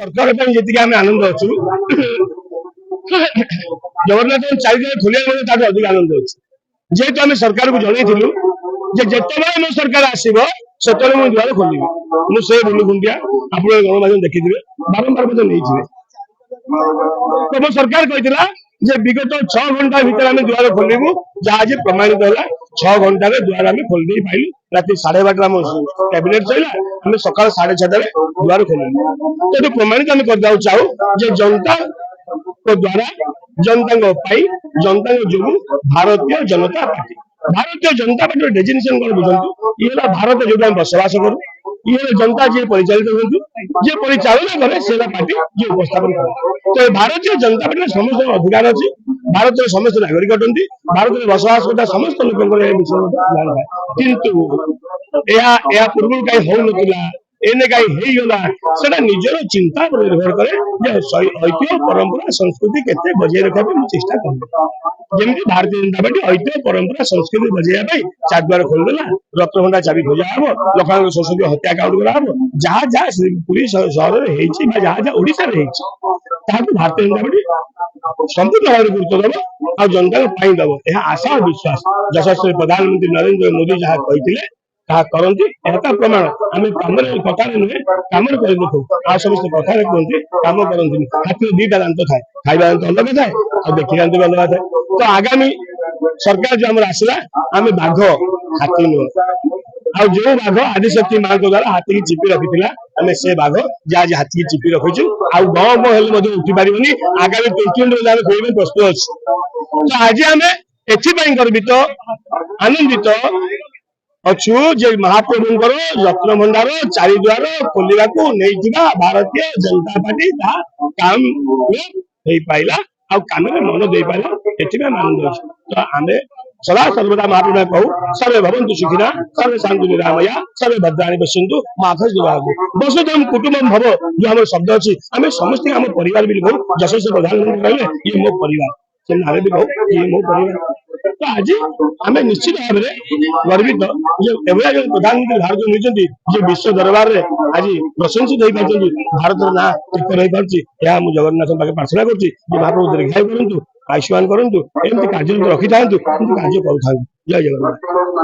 सरकार जी आम आनंद अच्छु जगन्नाथ चारिद्वार खोलिया अधिक आनंद अच्छे जेहेतु आम सरकार को जनइलु जिते मो सरकार आसब से द्वार खोलि मुझे बुलु खुंटिया आप गणमाध्यम देखिए बारंबार मत नहीं तो सरकार कहला विगत 6 घंटा भीतर आम द्वार खोलू जहाँ आज प्रमाणित है 6 घंटा द्वार आम खोल पाइलु राति 12:30 कैबिनेट सैला आम सका 6:30 द्वार खोलु तो प्रमाणित आम करदा चाहू जनता द्वारा जनता जनता जो भारतीय जनता पार्टी डेजिनेशन कौन बुझु ये भारत जो बसवास करूँ ये जनता जी परिचालित हूँ जी परिचालना करे से पार्टी जी उपस्थापन करे तो भारतीय जनता पार्टी समस्त अधिकार अच्छी भारत समस्त नागरिक अटंती भारत में बसवास करता समस्त लोक किंतु पूर्व कहीं हो ना एने कहीं होगा निजर चिंता पर निर्भर करे ऐतिह्य परंपरा संस्कृति केते बजाय रखा चेष्टा करें जमी भारतीय जनता पार्टी ऐतिह्य परंपरा संस्कृति बजाय चारद्वार खोलदेला रत्नभंडा चाबी खोजा हम लोक संस्कृति हत्या काउंट कराम जहाँ जहाँ पुरी सहर में जहाँ जहाँ ओडिशा भारतीय जनता पार्टी संपूर्ण भाव गुरुत्व दब आ जनता दब यह आशा और विश्वास यशस्वी प्रधानमंत्री नरेंद्र मोदी जहाँ कहते करती प्रमाण आम कम कथा नुहे कम कर देखो आ समस्त कथा कहते कम करती हाथी 2टा दांत थाए खाଇବା दांत अलग थाए और देखिए दांत भी अलग थाए तो आगामी सरकार जो आम आसला आम बाघ हाथी नुह आ जो बाघ आदिशक्ति माँ द्वारा हाथी की चिपी रखी आम से बाघ जहाँ हाथी की चिपी रखीचु आ गौ गौ हेल्ले उठी पारे आगामी 20 मिनट खोल प्रस्तुत अच्छे तो आज आम एथपाई गर्वित आनंदित अच्छु जे महाप्रभुंकर रत्न भंडार चारिद्वार खोलने को नहीं भारतीय जनता पार्टी काम पाइला आ काम में मन दे पाइला एथि आनंद अच्छे तो आम सदा सर्वदा महाप्रभु कहू सर्वे भवन्तु सुखिना सर्वे शांतु निरामया सर्वे भद्राणि पश्यन्तु माधव वसुधैव कुटुम्बकम् भव जो हमारे शब्द अच्छी आम समस्त आम परिवार भी कहू यशस्वी प्रधानमंत्री कहले ये मो परिवार से नारे भी कहू ये मो परिवार तो आज आम निश्चित भाव में गर्वित जो प्रधानमंत्री भारत नहीं जो विश्व दरबार में आज प्रशंसित हो पार्टी भारत ना टिक रही पार्टी जगन्नाथ पाखे प्रार्थना करुँच महाप्रभु दीर्घायु करूँ आयुष्मान करूँ एमती कार्य रखी था कार्य करूँ जय जगन्नाथ।